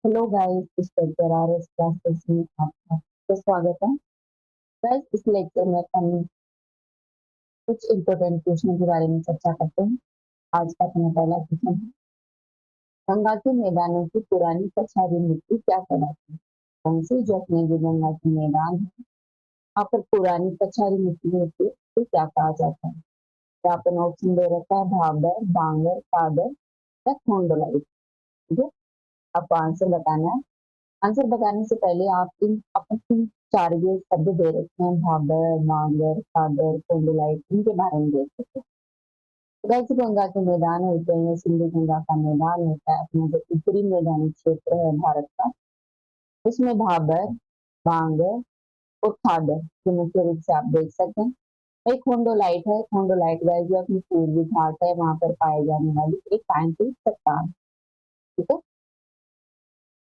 Hello guys, इस RS classes में आपका स्वागत है। गाइस, इस लेक्चर में हम कुछ इम्पोर्टेंट क्वेश्चन के बारे में चर्चा करते हैं। आज का अपना पहला क्वेश्चन है, गंगा के मैदानों की पुरानी पछाड़ी मिट्टी क्या कहलाती है? कौन सी जो अपने जो गंगा के मैदान है, वहाँ पर पुरानी पछाड़ी मिट्टी होती है, तो क्या कहा जाता है? तो आपने ऑप्शन दे रखा है भाबर, बांगर, कादर या खोंडोलाइट। ठीक है, आपको आंसर बताना है। आंसर बताने से पहले आप इन अपने चार जो शब्द दे रखे हैं, भाबर, बांगर, सागर, कोंडोलाइट, इनके बारे में देख सकते हैं। गैस गंगा के मैदान होते हैं, सिंधु गंगा का मैदान होता है, अपना जो उत्तरी मैदानी क्षेत्र है भारत का, उसमें भाबर, बांगर और खादर के मुख्य रूप से आप देख सकते हैं। एक खोंडोलाइट है, खोंडोलाइट गैस जो अपनी पूर्वी घाट है, वहां पर पाए जाने वाली एक कांटी चट्टान। ठीक है,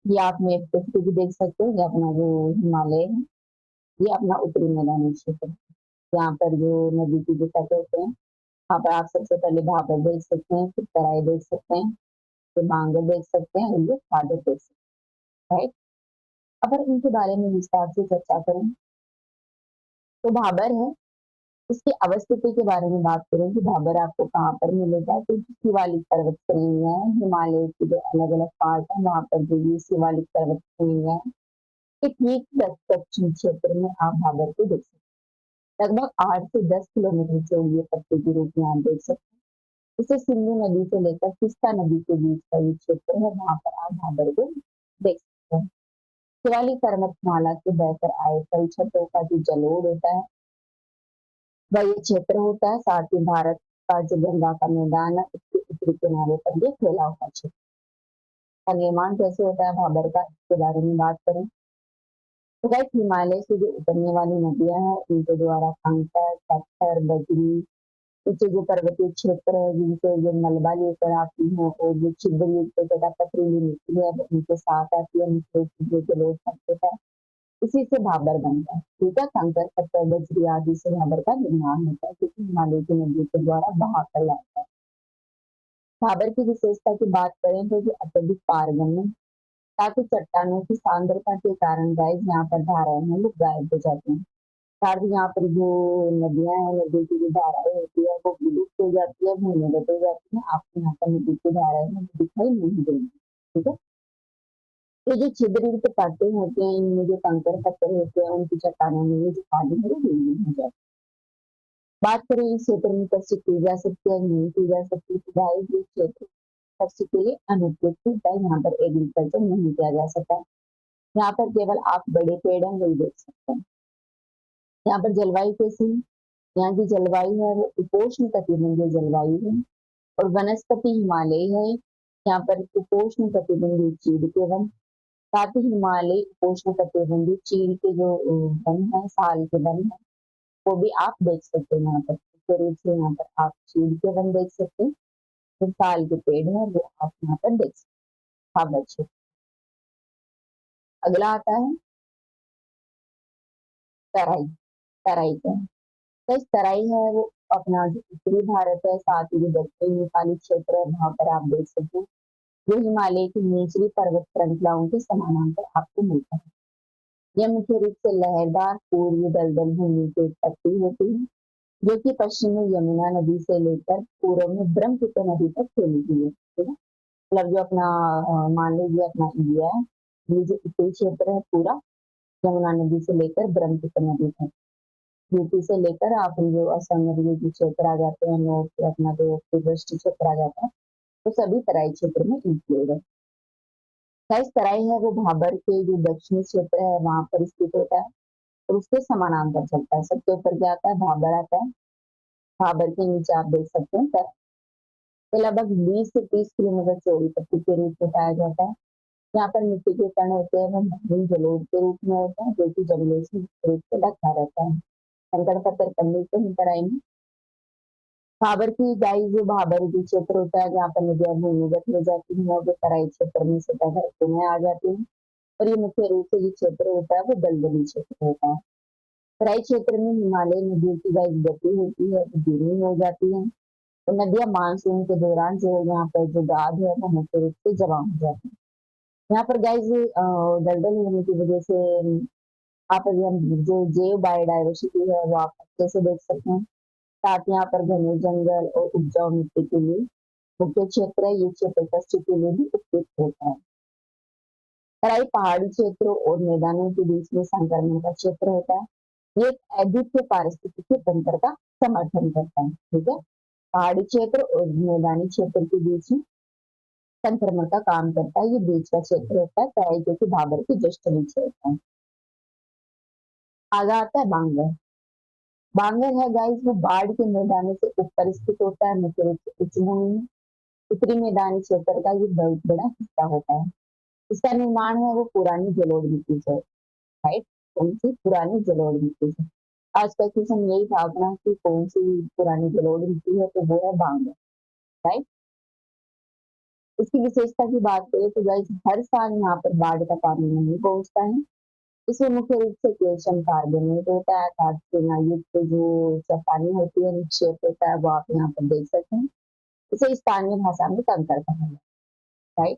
ये आप मेप पे भी देख सकते हो, ये अपना जो हिमालय है, ये अपना उत्तरी मैदानी क्षेत्र है। यहाँ पर जो नदी की जो तट होते हैं, वहाँ पर आप सबसे पहले भाबर देख सकते हैं, फिर तराई देख सकते हैं, फिर बांगर देख सकते हैं और ये खादर देख सकते हैं। राइट, अगर इनके बारे में विस्तार से चर्चा करें तो भाबर है, इसकी अवस्थिति के बारे में बात करें कि भाबर आपको कहाँ पर मिलेगा, तो शिवालिक पर्वत श्रेणियां है, हिमालय की जो अलग अलग पार्ट है वहां पर जो ये शिवालिक पर्वत श्रेणियां है, ये ठीक दक्षिण क्षेत्र में आप भाबर को देख सकते हैं। लगभग 8 से 10 किलोमीटर चौड़ी पट्टी के रूप में आप देख सकते हैं। इसे सिंधु नदी से लेकर तीस्ता नदी के बीच का ये क्षेत्र है, वहां पर आप भाबर को देख सकते हैं। शिवालिक पर्वतमाला के बहकर आए तलछटों का जो जलोढ़ होता है, वह ये क्षेत्र होता है। साथ ही भारत का जो गंगा का मैदान है, उसके उत्तरी किनारे पर ये फैला हुआ क्षेत्र का निर्माण कैसे होता है भाबर का, इसके बारे में बात करें तो गाइस, हिमालय से जो उतरने वाली नदियां हैं, उनके द्वारा कंकर, पत्थर, बजरी, नीचे जो पर्वतीय क्षेत्र है जिनसे जो मलबा लेकर आती है और जो छिद्र युक्त तथा पथरीली मिट्टी है वो उनके साथ आती है, जो जलोढ़ होता है, इसी से भाबर बनता है। ठीक है, कंकर, पत्थर, बजरी आदि से भाबर का निर्माण होता है, क्योंकि हिमालय की नदियों के द्वारा बहा कर लाता है। भाबर की विशेषता की बात करें तो ये अत्यधिक पारगम्य, ताकि चट्टानों की सांद्रता के कारण गाइस यहाँ पर धाराएं हैं वो गायब हो जाती हैं। साथ ही यहाँ पर जो नदियां हैं, नदी की जो धाराएं होती है वो विलुप्त हो जाती है, भूमिगत हो जाती है, आपको यहाँ पर नदी की धाराएं हैं वो दिखाई नहीं देंगी। ठीक है, तो जो छिद्र युक्त परतें होते हैं, इनमें जो कंकड़ पत्थर होते हैं, उनकी चट्टानों में ये जो पानी है वो विलीन हो जाता है। बात करें इस क्षेत्र में कृषि की जा सकती है, नहीं की जा सकती, तो गाइस ये क्षेत्र कृषि के लिए अनुपयुक्त है, यहाँ पर एग्रीकल्चर नहीं किया जा सकता। यहाँ पर केवल आप बड़े पेड़ हैं वही देख सकते हैं। यहाँ पर जलवायु कैसी है? यहाँ की जलवायु है वो उपोष्ण कटिबंधीय जलवायु है और वनस्पति हिमालय है। यहाँ पर उपोष्ण कटिबंधीय चीड़ के वन, साथ ही हिमालय उपोष्ण कटिबंधीय चीड़ के जो वन है, साल के वन है, वो भी आप देख सकते हैं। यहाँ पर मुख्य रूप से यहाँ पर आप चीड़ के वन देख सकते हैं, जो साल के पेड़ है वो आप यहाँ पर देख सकते हैं। हाँ बच्चे, अगला आता है तराई। तराई क्या है? तो तराई है वो अपना जो उत्तरी भारत है, साथ ही जो दक्षिण नेपाली क्षेत्र है, वहां पर आप देख सकते हैं जो हिमालय की निचली पर्वत श्रृंखलाओं के समानांतर आपको मिलता है। यह मुख्य रूप से लहरदार पूर्वी दलदल भूमि की उत्पत्ति होती है, जो कि पश्चिम में यमुना नदी से लेकर पूर्व में ब्रह्मपुत्र नदी तक फैली हुई है। ठीक है, मतलब जो अपना मान लीजिए अपना इंडिया है, ये जो उत्तरी क्षेत्र है पूरा यमुना नदी से लेकर ब्रह्मपुत्र नदी तक, यूपी से लेकर आप जो असम में जो क्षेत्र आ जाते हैं, नॉर्थ से अपना जो पूर्वोत्तर क्षेत्र आ जाता है, तो सभी तराई क्षेत्र में इंक्लूड है। गाइस, तराई है वो भाबर के जो दक्षिणी क्षेत्र है वहां पर स्थित होता है और उसके समानांतर चलता है। सबसे ऊपर क्या आता है? भाबर आता है। भाबर के नीचे आप देख सकते हैं तो लगभग 20 से 30 किलोमीटर चौड़ी पट्टी के रूप में पाया जाता है। यहाँ पर मिट्टी के कण होते हैं वो महीन जलोढ़ के रूप में होता है, जो कि जंगलों से रूप से ढका रहता है। कंकड़ पत्थर कम मिलते हैं तराई में। भाबर की गाय जो भाबर जो क्षेत्र होता है जहाँ पर नदियां भूमिगत हो जाती है, वो तराई क्षेत्र में सतह धरती में आ जाती है। और ये मुख्य रूप से जो क्षेत्र होता है वो दलदली क्षेत्र होता है। तराई क्षेत्र में हिमालय नदियों की गाय गति होती है वो धीमी हो जाती है, तो नदियां मानसून के दौरान जो यहाँ पर जो गाद है वो मुख्य रूप से जमा हो जाती है। यहाँ पर गाइस दलदल होने की वजह से आप अभी हम जो जैव बायोडायवर्सिटी है वो आप अच्छे से देख सकते हैं। साथ ही यहाँ पर घने जंगल और उपजाऊ मिट्टी के लिए मुख्य क्षेत्र है, ये क्षेत्र कृषि के लिए भी उपयुक्त होता है। तराई पहाड़ी क्षेत्रों और मैदानों के बीच में संक्रमण का क्षेत्र होता है। ये एक अद्वितीय पारिस्थितिकी तंत्र का समर्थन करता है। ठीक है, पहाड़ी क्षेत्र और मैदानी क्षेत्र के बीच में संक्रमण का काम करता है। ये बीच का क्षेत्र होता है, तराई जो कि भाबर के जस्ट नीचे होता है। आगे आता है बांगर। बांगर है गाइस, वो बाढ़ के मैदानों से ऊपर स्थित होता है, मुख्य रूप से उच्च भूमि में। उत्तरी मैदानी क्षेत्र का ये बहुत बड़ा हिस्सा होता है। इसका निर्माण है वो पुरानी जलोढ़ मिट्टी से, राइट। कौन सी? पुरानी जलोढ़ मिट्टी से। आज का क्वेश्चन यही था अपना कि कौन सी पुरानी जलोढ़ मिट्टी है, तो वो है बांगर, राइट। इसकी विशेषता की बात करें तो गाइस हर साल यहाँ पर बाढ़ का पानी नहीं पहुंचता है। इसमें मुख्य रूप से कैल्शियम कार्बोनेट होता है, अर्थात युक्त जो चट्टानी होती है, निक्षेप होता है, वो आप यहाँ पर देख सकते हैं। इसे स्थानीय भाषा में कंकड़ कहा जाता है, राइट।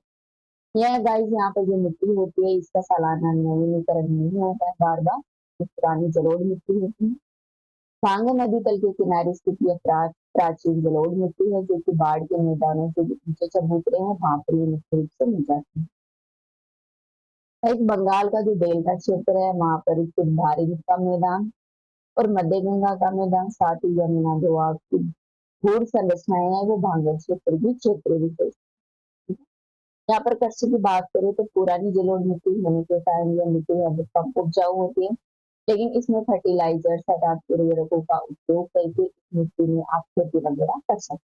यह गाइस यहाँ पर जो मिट्टी होती है इसका सालाना नवीनीकरण नहीं होता है बार बार, पुरानी जलोढ़ मिट्टी होती है। भांगा नदी तल के किनारे स्थित यह प्राचीन जलोढ़ मिट्टी है जो कि बाढ़ के मैदानों से नीचे चबूतरे हैं, वहां पर ये मुख्य रूप से मिल जाती है। एक बंगाल का जो डेल्टा क्षेत्र है वहां पर स्थित भारी का मैदान और मध्य गंगा का मैदान, साथ ही यमुना दोआब की भूर संरचनाएं हैं, वो भांगर क्षेत्र की क्षेत्र विशेष। यहाँ पर कृषि की बात करें तो पुरानी जलोढ़ मिट्टी होने के कारण यह मिट्टी है वो कम उपजाऊ होती है, लेकिन इसमें फर्टिलाइजर्स अर्थात उर्वरकों का उपयोग करके इस मिट्टी में आप खेती वगैरह कर सकते हैं।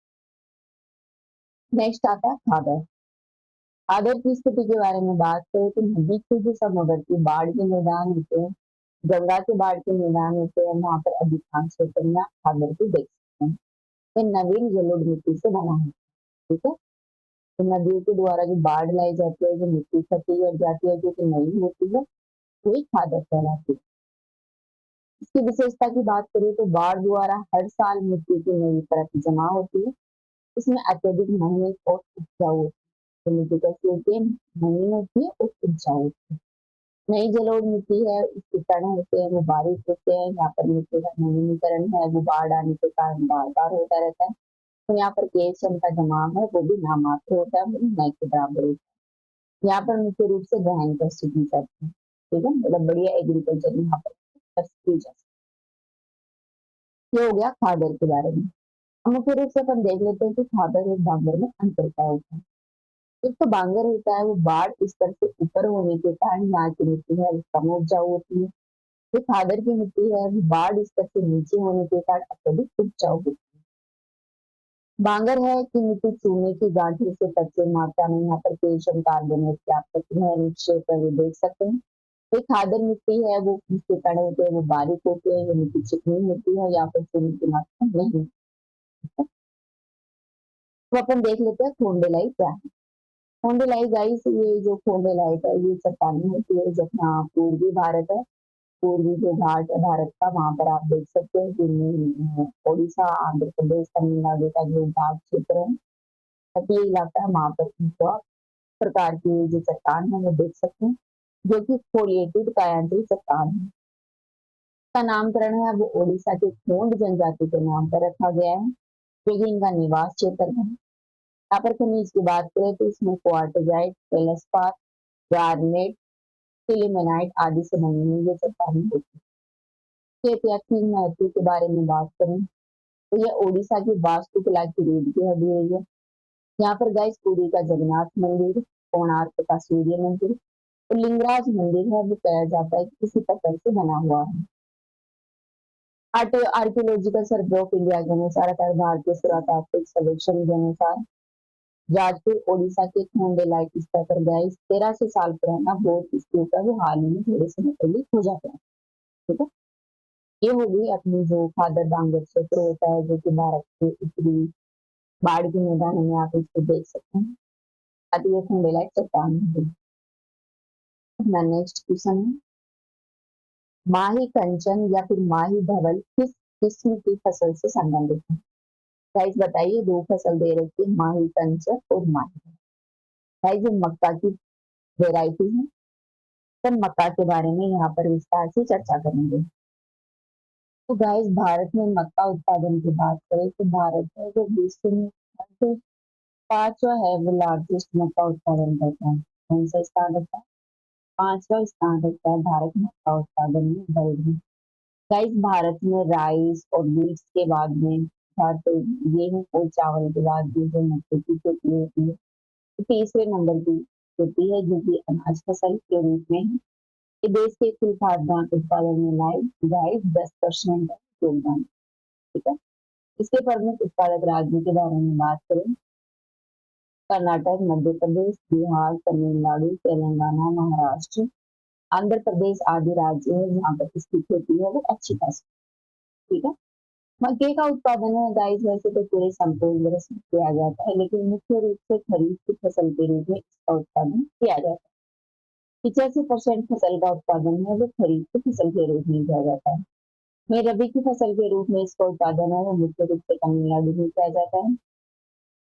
नेक्स्ट आता है खादर। खादर की स्थिति के बारे में बात करें तो नदी के जो समवर्ती बाढ़ के मैदान होते हैं, गंगा के बाढ़ के मैदान होते हैं, वहां पर अधिकांश क्षेत्र में आप खादर को देख सकते हैं। ये नवीन जलोढ़ मिट्टी से बना है। ठीक है, तो नदियों के द्वारा जो बाढ़ लाई जाती है, जो मिट्टी इकट्ठी कर जाती है, जो कि नई होती है, वही खादर कहलाती है। इसकी विशेषता की बात करें तो बाढ़ द्वारा हर साल मिट्टी की नई परत जमा होती है। इसमें अत्यधिक महीन और उपजाऊ होती है। तो मिट्टी कैसी होती है? महीन होती है और उपजाऊ होती है। नई जलोढ़ मिट्टी है, उसके कण होते हैं वो बारीक होते हैं। यहाँ पर मिट्टी का नवीनीकरण है वो बाढ़ आने के कारण बार बार होता रहता है। तो यहाँ पर कैल्शियम का जमाव है वो भी नामात्र होता है, वो न के बराबर होता है। यहाँ पर मुख्य रूप से गहन कृषि की जाती है। ठीक है, मतलब बढ़िया एग्रीकल्चर यहाँ पर की जाती है। ये हो गया खादर के बारे में। मुख्य रूप से अपन देख लेते हैं कि खादर और बांगर में अंतर क्या होता है। एक तो बांगर होता है वो बाढ़ स्तर से ऊपर होने के कारण यहाँ की मिट्टी है वो कम उपजाऊ होती है। जो खादर की मिट्टी है वो बाढ़ स्तर से नीचे होने के कारण अत्यधिक उपजाऊ होती है। बांगर है कि मिट्टी चूने की गांठों से प्रचुर मात्रा में यहाँ पर कैल्शियम कार्बोनेट प्राप्त करती है, नीचे पर वो देख सकते हैं। ये खादर मिट्टी है वो जिसके कण होते हैं वो बारीक होते हैं, ये मिट्टी चिकनी होती है, यहाँ पर चूने की मात्रा नहीं होती है। तो अपन देख लेते हैं खोंडेलाई क्या है। खोंडेलाई गाइस, ये जो खोंडेलाइट है ये चट्टानी होती है जहाँ पूर्वी भारत है, पूर्वी जो घाट है भारत का, वहां पर आप देख सकते हैं कि उड़ीसा, आंध्र प्रदेश, तमिलनाडु का जो घाट क्षेत्र है, तटीय इलाका है, वहां पर बहुत प्रकार की जो चट्टान है वो देख सकते हैं, जो कि फोलिएटेड कायांतरी चट्टान है। का नामकरण है वो उड़ीसा के खोंड जनजाति के नाम पर रखा गया है, जो कि इनका निवास क्षेत्र है। यहाँ पर खनिज की बात करें तो इसमें क्वार्टजाइट, फेल्सपार, गार्नेट, सिलिमेनाइट आदि से बनी हुई ये चट्टानें होती है। ऐतिहासिक महत्व के बारे में बात करें तो यह ओडिशा की वास्तुकला की रीढ़ की हड्डी है। यहाँ पर गाइस पुरी का जगन्नाथ मंदिर, कोणार्क का सूर्य मंदिर और लिंगराज मंदिर है वो कहा जाता है कि इसी पत्थर से बना हुआ है। आर्कियोलॉजिकल सर्वे ऑफ इंडिया के अनुसार अर्थात भारतीय पुरातात्विक सर्वेक्षण के अनुसार जाजपुर ओडिशा के खोंडेलाइट स्तर पर गाइस 1300 साल पुराना बौद्ध स्तूप है वो हाल ही में थोड़े समय पहले खोजा गया। ठीक है, ये हो गई अपनी जो खादर डांगर क्षेत्र होता है जो कि भारत के उत्तरी बाढ़ के मैदानों में आप इसको देख सकते हैं। अति ये खोंडेलाइट चट्टान है। अपना नेक्स्ट क्वेश्चन है, माही कंचन या फिर माही धवल किस किस्म की फसल से संबंधित है? गाइस बताइए, दो फसल दे रखी है, माही कंचन और माही। गाइस ये मक्का की वेराइटी है। तो मक्का के बारे में यहाँ पर विस्तार से चर्चा करेंगे। तो गाइस, भारत में मक्का उत्पादन की बात करें तो भारत है जो विश्व में सबसे पांचवा है, वो लार्जेस्ट मक्का उत्पादन करता है। कौन सा स्थान रखता है? पांचवा स्थान रखता है भारत मक्का उत्पादन में वर्ल्ड में। गाइस, भारत में राइस और बीट्स के बाद में तो गेहूं और चावल के बाद में जो मक्के की खेती होती है, तो तीसरे नंबर की खेती है, जो कि अनाज फसल के रूप में है। ये देश के कुल खाद्यान्न उत्पादन में गाइस 10% योगदान। ठीक है। इसके प्रमुख उत्पादक राज्यों के बारे में बात करें, कर्नाटक, मध्य प्रदेश, बिहार, तमिलनाडु, तेलंगाना, महाराष्ट्र, आंध्र प्रदेश आदि राज्य है जहाँ पर इसकी खेती है वो अच्छी खासी। ठीक है। मक्के का उत्पादन है गाइस वैसे तो पूरे संपूर्ण रूप से किया जाता है, लेकिन मुख्य रूप से खरीफ की फसल के रूप में इसका उत्पादन किया जाता है। 85% फसल का उत्पादन है वो खरीफ की फसल के रूप में किया जाता है। वहीं रबी की फसल के रूप में इसका उत्पादन है वो मुख्य रूप से तमिलनाडु में किया जाता है।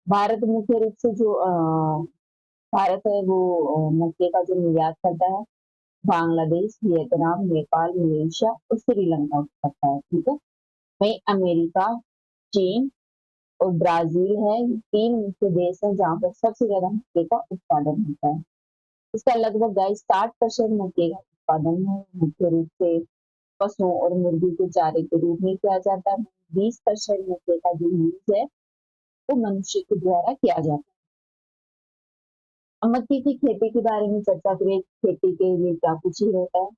भारत मुख्य रूप से जो भारत है वो मक्के का जो निर्यात करता है, बांग्लादेश, वियतनाम, नेपाल, मलेशिया और श्रीलंका को करता है। ठीक है। वहीं अमेरिका, चीन और ब्राजील है, ये तीन मुख्य देश हैं जहाँ पर सबसे ज्यादा मक्के का उत्पादन होता है। इसका लगभग गाइस 60% मक्के का उत्पादन है मुख्य रूप से पशुओं और मुर्गी के चारे के रूप में किया जाता है। 20% मक्के का जो यूज है वो मनुष्य के द्वारा किया जाता है। अब मक्के की खेती के बारे में चर्चा करें, खेती के लिए क्या कुछ ही होता है।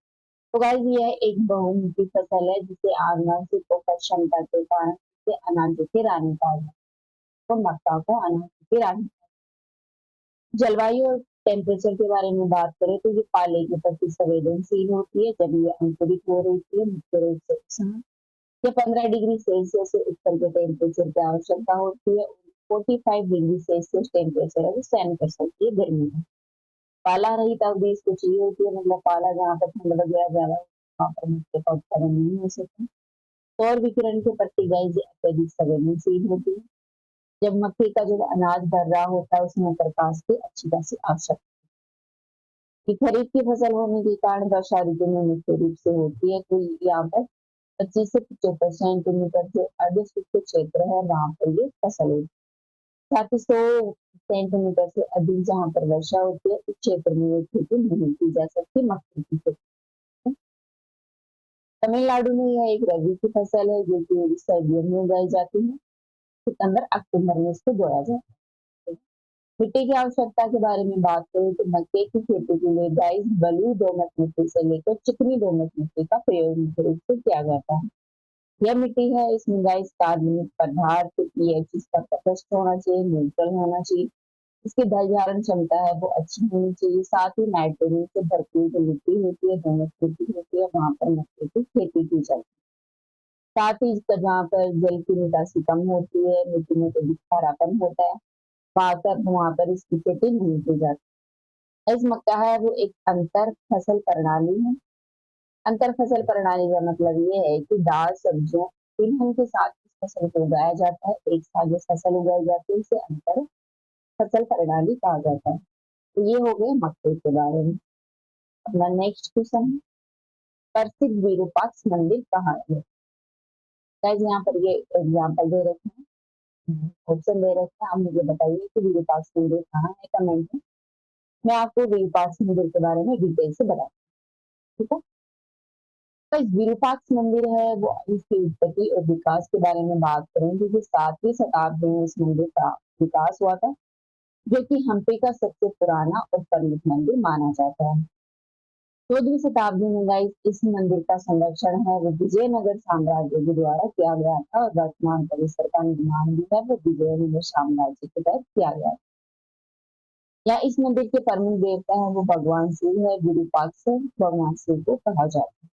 तो गाइस, यह एक बहुमुखी फसल है जिसे आनुवंशिक उपज क्षमता के कारण इसे अनाज की रानी कहा जाता है। तो मक्का को अनाज की रानी। जलवायु और टेम्परेचर के बारे में बात करें तो ये पाले के प्रति संवेदनशील होती है। जब ये अंकुरित हो रही है मुख्य रूप से ये 15 डिग्री सेल्सियस से ऊपर के टेम्परेचर की आवश्यकता होती है। 45 डिग्री सेल्सियस टेम्परेचर है वो सहन कर सकती है गर्मी में। पाला रहित अवधि इसको चाहिए होती है, मतलब पाला जहाँ पर ठंड वगैरह ज्यादा हो, वहाँ पर मक्के का उत्पादन नहीं हो सकता। सौर विकिरण के प्रति गाइस ये अत्यधिक संवेदनशील होती है। जब मक्के का जो अनाज भर रहा होता है उसमें प्रकाश की अच्छी खासी आवश्यकता कि खरीफ की फसल होने के कारण वर्षा ऋतु में मुख्य रूप से होती है। तो यहाँ पर 25 से 75 सेंटीमीटर जो अर्ध शुष्क क्षेत्र है वहां पर ये फसल होती है। साथ ही 100 सेंटीमीटर से अधिक जहाँ पर वर्षा होती है उस क्षेत्र में ये खेती नहीं की जा सकती मक्के की खेती। तमिलनाडु में यह एक रबी की फसल है जो कि सर्दियों में उगाई जाती है। सितंबर अक्टूबर में इसको बोया जाता है। मिट्टी की आवश्यकता के बारे में बात करें तो मक्के की खेती के लिए गाइस बलुई दोमट मिट्टी से लेकर चिकनी दोमट मिट्टी का प्रयोग मुख्य रूप से किया जाता है। यह मिट्टी है इसमें गाइस कार्बनिक पदार्थ पीएच इसका तटस्थ होना चाहिए, न्यूट्रल होना चाहिए। इसकी धारण क्षमता है वो अच्छी होनी चाहिए। साथ ही नाइट्रोजन से भरपूर जो मिट्टी होती है, दोमट मिट्टी होती है, वहां पर मक्के की खेती की जाती है। साथ ही जहाँ पर जल की निकासी कम होती है, मिट्टी में कभी खारापन होता है, वहां पर इसकी खेती नहीं की जाती। इस मक्का है वो एक अंतर फसल प्रणाली है। अंतर फसल प्रणाली का मतलब ये है कि दाल सब्जियों तिलहन के साथ इस फसल को उगाया जाता है, एक साथ जो फसल उगाई जाती है इसे अंतर फसल प्रणाली कहा जाता है। तो ये हो गए मक्के के बारे में। अपना नेक्स्ट क्वेश्चन है, प्रसिद्ध विरूपाक्ष मंदिर कहाँ है? गाइस, यहाँ पर ये एग्जाम्पल दे रखे हैं, ऑप्शन दे रखे हैं। आप मुझे बताइए कि विरूपाक्ष मंदिर कहाँ है, कमेंट में। मैं आपको विरूपाक्ष मंदिर के बारे में डिटेल से बताऊँ। ठीक है। तो विरूपाक्ष मंदिर है वो इसकी उत्पत्ति और विकास के बारे में बात करें, क्योंकि 7वीं शताब्दी में इस मंदिर का विकास हुआ था, जो कि हम्पी का सबसे पुराना और प्रमुख मंदिर माना जाता है। 14वीं शताब्दी में गाइस इस मंदिर का संरक्षण है वो विजयनगर साम्राज्य के द्वारा किया गया था, और वर्तमान परिसर का निर्माण भी है वो विजयनगर साम्राज्य के तहत किया गया। या इस मंदिर के प्रमुख देवता है वो भगवान शिव है, विरूपाक्ष भगवान शिव को कहा जाता है।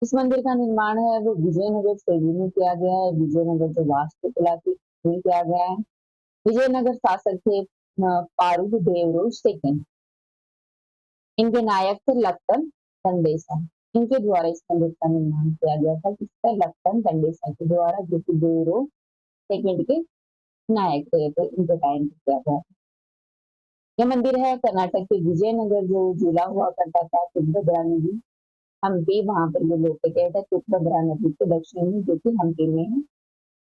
इस मंदिर का निर्माण है वो विजयनगर शैली में किया गया है। विजयनगर जो वास्तुकला की किया गया है। विजयनगर शासक थे पारुल देवरो सेकंड। इनके नायक थे लक्कन दंडेसा। इनके द्वारा इस मंदिर का निर्माण किया गया था, किसका? लक्कन दंडेसा के द्वारा, जो कि देवरो सेकंड के नायक थे, तो इनके टाइम पे किया गया। यह मंदिर है कर्नाटक के विजयनगर जो जुड़ा हुआ करता था तुंगभद्रा नदी हम्पी, वहां पर ये लोकेटेड है तुंगभद्रा नदी के दक्षिण में जो कि हम्पी में है।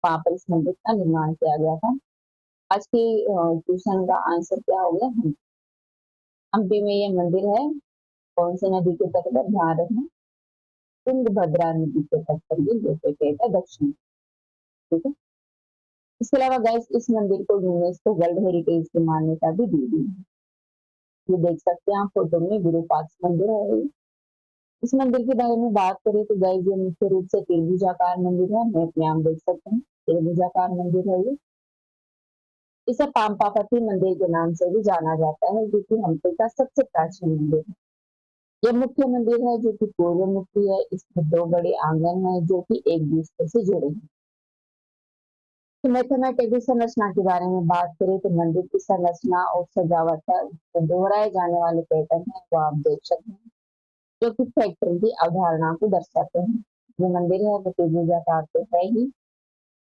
वहां पर इस मंदिर का निर्माण किया गया था। आज की क्वेश्चन का आंसर क्या हो गया? हम्पी में ये मंदिर है। कौन सी नदी के तट पर? ध्यान रखना, तुंगभद्रा नदी के तट पर ये लोकेटेड है दक्षिण। ठीक है। इसके अलावा गाइस इस मंदिर को यूनेस्को वर्ल्ड हेरिटेज की मान्यता भी दी गई है। ये देख सकते हैं आप फोटो में, विरूपाक्ष मंदिर है। इस मंदिर के बारे में बात करें तो गाइस ये मुख्य रूप से त्रिभुजाकार मंदिर है। मैप में आप देख सकते हैं त्रिभुजाकार मंदिर है ये। इसे पामपापति मंदिर के नाम से भी जाना जाता है जो कि हम्पी का सबसे प्राचीन मंदिर है। यह मुख्य मंदिर है जो कि पूर्व मुखी है। इसमें दो बड़े आंगन है जो कि एक दूसरे से जुड़े हैं। तो मैथमेटिकल संरचना के बारे में बात करें तो मंदिर की संरचना और सजावट है उसमें दोहराए जाने वाले पैटर्न है वो आप देख सकते हैं जो कि फैक्ट्री की अवधारणा को दर्शाते हैं। जो मंदिर है वो त्रिभुजाकार तो है ही।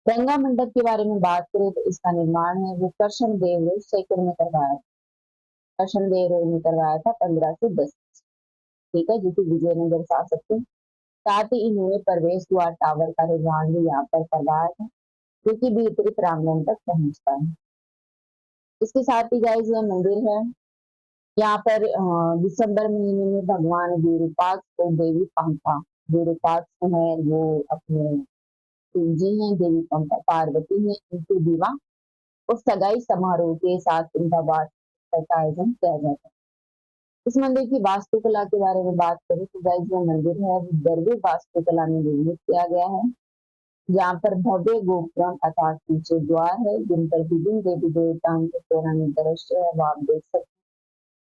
गंगा मंडप के बारे में बात करें तो इसका निर्माण है वो कृष्ण देव सेकंड में करवाया। कृष्ण देव ने करवाया था 1510। ठीक है, जो कि विजयनगर शासक थे। साथ ही इन्होंने प्रवेश द्वार टावर का निर्माण भी यहाँ पर करवाया था जो कि भीतरी प्रांगण तक पहुंचता है। इसके साथ ही गाइस यह मंदिर है। यहाँ पर दिसंबर महीने में भगवान विरूपाक्ष और देवी पंपा, विरूपाक्ष है वो अपने शिव जी हैं, देवी पंपा पार्वती है, इनकी विवाह और सगाई समारोह के साथ इनका वार्षिक का आयोजन किया जाता है। इस मंदिर की वास्तुकला के बारे में बात करें तो गाइस जो मंदिर है वो द्रविड़ वास्तुकला में निर्मित किया गया है। जहाँ पर भव्य गोपुरम अर्थात ऊंचे द्वार है जिन पर विभिन्न देवी देवताओं के पौराणिक दृश्य है वो आप देख सकते हैं।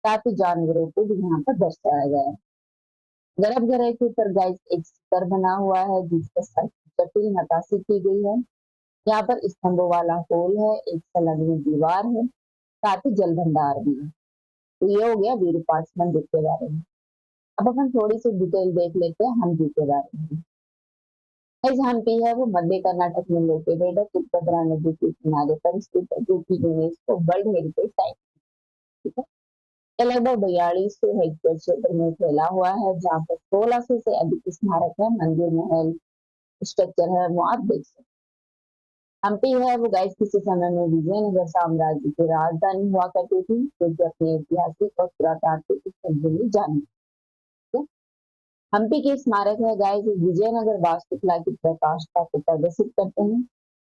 साथ ही जानवरों को भी यहाँ पर दर्शाया गया है। गर्भगृह के ऊपर गाइस एक शिखर बना हुआ है जिस पर जटिल नक्काशी की गई है। यहाँ पर स्तंभों वाला होल है, एक संलग्न दीवार है, साथ ही जल भंडार भी है। तो ये हो गया विरूपाक्ष मंदिर के बारे में। अब अपन थोड़ी सी डिटेल देख लेते हैं हम्पी के बारे में। गाइस हम्पी है वो मध्य कर्नाटक में लोकेटेड है तुंगभद्रा नदी के किनारे पर स्थित है जो कि यूनेस्को वर्ल्ड हेरिटेज साइट। ठीक है। ये लगभग 4200 हेक्टेयर क्षेत्र में फैला हुआ है जहाँ पर 1600 से अधिक स्मारक है, मंदिर, महल, स्ट्रक्चर है वो आप देख सकते हैं। हम्पी है वो गाइस किसी समय में विजयनगर साम्राज्य की राजधानी हुआ करती थी जो कि अपने ऐतिहासिक और पुरातात्विक स्थल के लिए जानी जाती है। हम्पी के स्मारक है गाइस विजयनगर वास्तुकला की प्रकाशता को प्रदर्शित करते हैं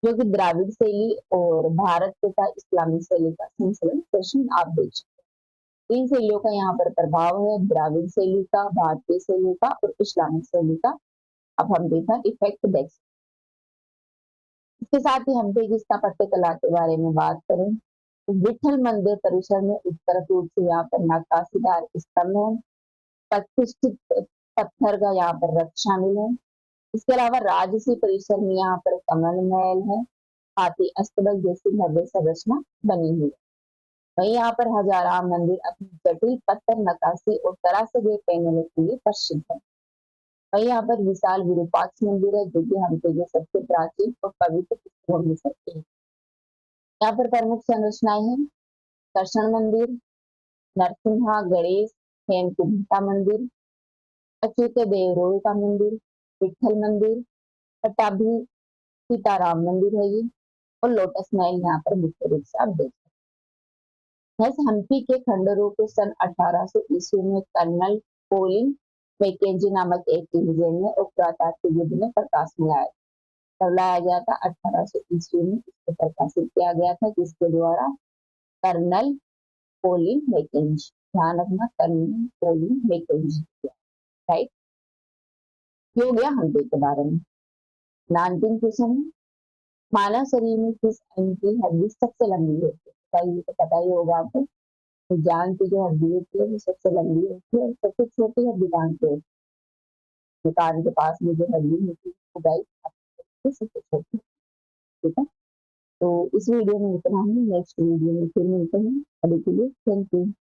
जो कि द्राविड़ शैली और भारत तथा इस्लामी शैली का संकलन दर्शन आप देख सकते हैं। इन शैलियों का यहाँ पर प्रभाव है, द्राविड़ शैली का, भारतीय शैली का और इस्लामिक शैली का। अब हम देखा इफेक्ट देख सकते हैं। इसके साथ ही हम्पी की स्थापत्य कला के बारे में बात करें तो विठल मंदिर परिसर में उत्तर पूर्व से यहाँ पर नक्काशीदार स्तंभ है, प्रतिष्ठित पत्थर का यहाँ पर रथ शामिल है। इसके अलावा राजसी परिसर में यहाँ पर कमल महल है, हाथी अस्तबल जैसी भव्य संरचना बनी हुई है। वहीं यहाँ पर हजाराम मंदिर अपनी जटिल पत्थर नक्काशी और तरह से गए पैनलों के लिए प्रसिद्ध है। वहीं यहाँ पर विशाल विरूपाक्ष मंदिर है जो कि हम्पी के सबसे प्राचीन और पवित्र स्थलों में से एक। यहाँ पर प्रमुख संरचनाएं हैं कृष्ण मंदिर, नरसिम्हा गणेश, हेमकुंडा मंदिर, अच्युत देवरोल का मंदिर, विठल मंदिर, पट्टाभी सीताराम मंदिर है ये, और लोटस महल यहाँ पर मुख्य रूप से आप देख सकते हैं। हम्पी के खंडरों को सन 1800 ईस्वी में कर्नल कोलिन मैकेंजी नामक एक इंजीनियर ने और पुरातात्विक युद्ध में प्रकाश में लाया। तब लाया गया था 1800 ईस्वी में इसको प्रकाशित किया गया था जिसके द्वारा कर्नल कोलिन मैकेंजी, ध्यान रखना कर्नल कोलिन मैकेंजी, राइट। ये हो गया हम्पी के बारे में। 19 क्वेश्चन है, मानव शरीर में किस अंग की हड्डी सबसे लंबी होती है? ये तो पता ही होगा आपको। तो जान की जो हड्डी होती है वो सबसे लंबी होती है और सबसे छोटी हड्डी कान की होती है। कान के पास में जो हड्डी होती है वो गाइस सबसे छोटी। ठीक है। तो इस वीडियो में इतना ही, नेक्स्ट वीडियो में फिर मिलते हैं। अभी के लिए थैंक यू।